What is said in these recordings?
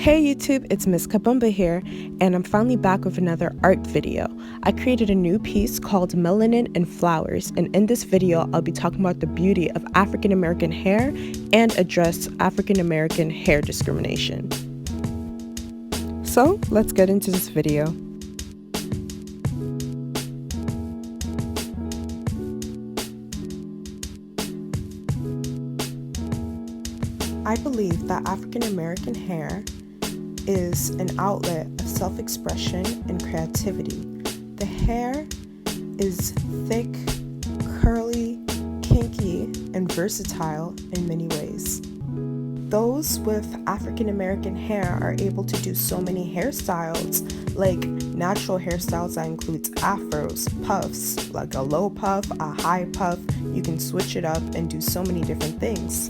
Hey YouTube, it's Miss Kabumba here, and I'm finally back with another art video. I created a new piece called Melanin and Flowers, and in this video I'll be talking about the beauty of African American hair and address African American hair discrimination. So let's get into this video. I believe that African American hair is an outlet of self-expression and creativity. The hair is thick, curly, kinky, and versatile in many ways. Those with African American hair are able to do so many hairstyles, like natural hairstyles that includes afros, puffs, like a low puff, a high puff. You can switch it up and do so many different things.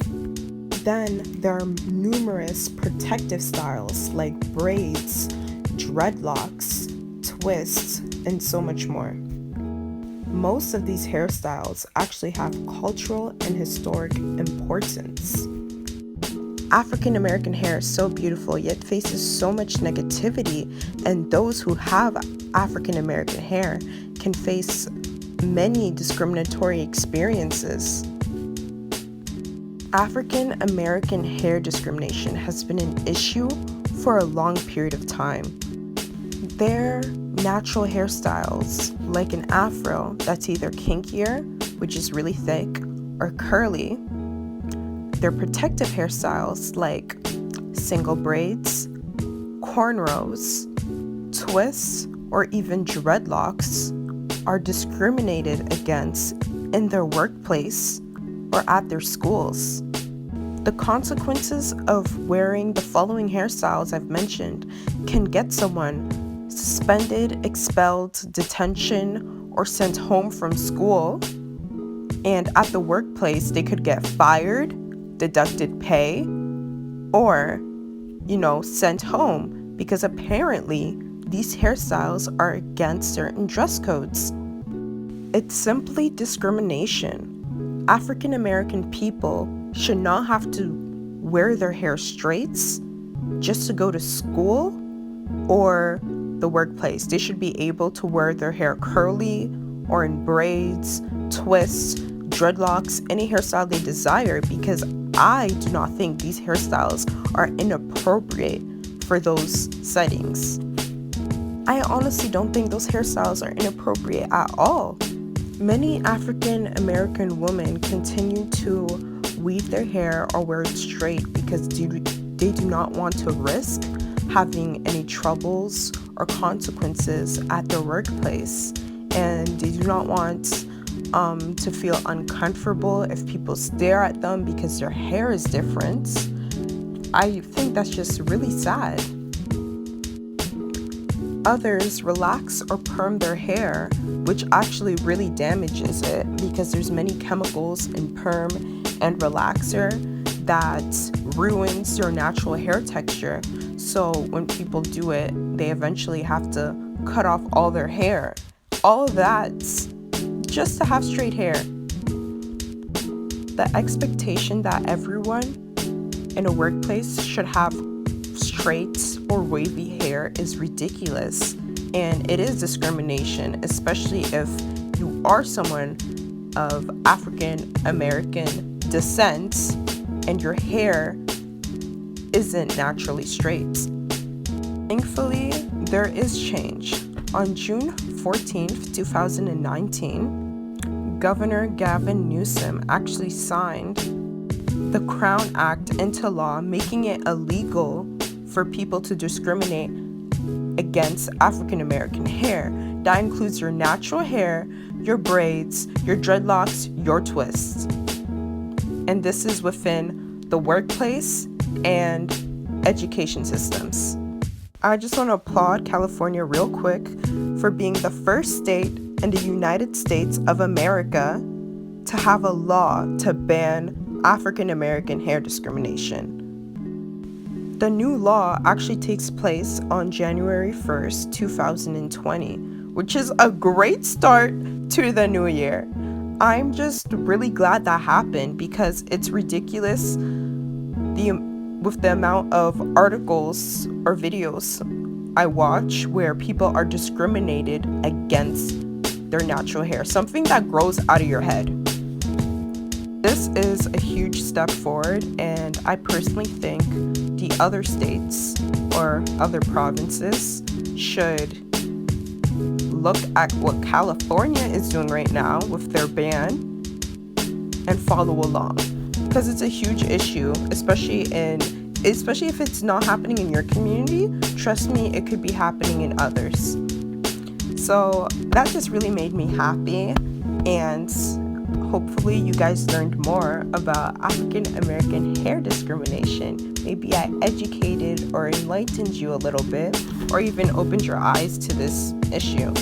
Then there are numerous protective styles like braids, dreadlocks, twists, and so much more. Most of these hairstyles actually have cultural and historic importance. African American hair is so beautiful yet faces so much negativity, and those who have African American hair can face many discriminatory experiences. African American hair discrimination has been an issue for a long period of time. Their natural hairstyles, like an afro that's either kinkier, which is really thick, or curly. Their protective hairstyles, like single braids, cornrows, twists, or even dreadlocks, are discriminated against in their workplace or at their schools. The consequences of wearing the following hairstyles I've mentioned can get someone suspended, expelled, detention, or sent home from school. And at the workplace, they could get fired, deducted pay, or, sent home because apparently these hairstyles are against certain dress codes. It's simply discrimination. African American people should not have to wear their hair straights just to go to school or the workplace. They should be able to wear their hair curly or in braids, twists, dreadlocks, any hairstyle they desire, because I do not think these hairstyles are inappropriate for those settings. I honestly don't think those hairstyles are inappropriate at all. Many African American women continue to weave their hair or wear it straight because they do not want to risk having any troubles or consequences at their workplace, and they do not want to feel uncomfortable if people stare at them because their hair is different. I think that's just really sad. Others relax or perm their hair, which actually really damages it because there's many chemicals in perm and relaxer that ruins your natural hair texture. So when people do it, they eventually have to cut off all their hair. All of that just to have straight hair. The expectation that everyone in a workplace should have straight or wavy hair is ridiculous, and it is discrimination, especially if you are someone of African American descent and your hair isn't naturally straight. Thankfully, there is change. On June 14th, 2019, Governor Gavin Newsom actually signed the Crown Act into law, making it illegal for people to discriminate against African American hair. That includes your natural hair, your braids, your dreadlocks, your twists. And this is within the workplace and education systems. I just want to applaud California real quick for being the first state in the United States of America to have a law to ban African American hair discrimination. The new law actually takes place on January 1st, 2020, which is a great start to the new year. I'm just really glad that happened because it's ridiculous with the amount of articles or videos I watch where people are discriminated against their natural hair, something that grows out of your head. This is a huge step forward, and I personally think the other states or other provinces should look at what California is doing right now with their ban and follow along, because it's a huge issue, especially if it's not happening in your community. Trust me, it could be happening in others. So that just really made me happy, and hopefully you guys learned more about African American hair discrimination. Maybe I educated or enlightened you a little bit, or even opened your eyes to this issue.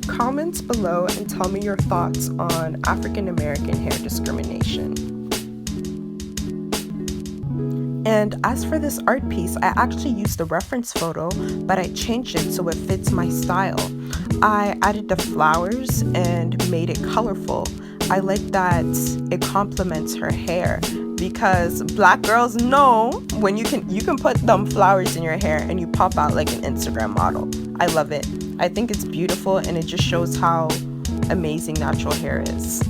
Comment below and tell me your thoughts on African American hair discrimination. And as for this art piece, I actually used the reference photo, but I changed it so it fits my style. I added the flowers and made it colorful. I like that it complements her hair, because Black girls know when you can put them flowers in your hair and you pop out like an Instagram model. I love it. I think it's beautiful, and it just shows how amazing natural hair is.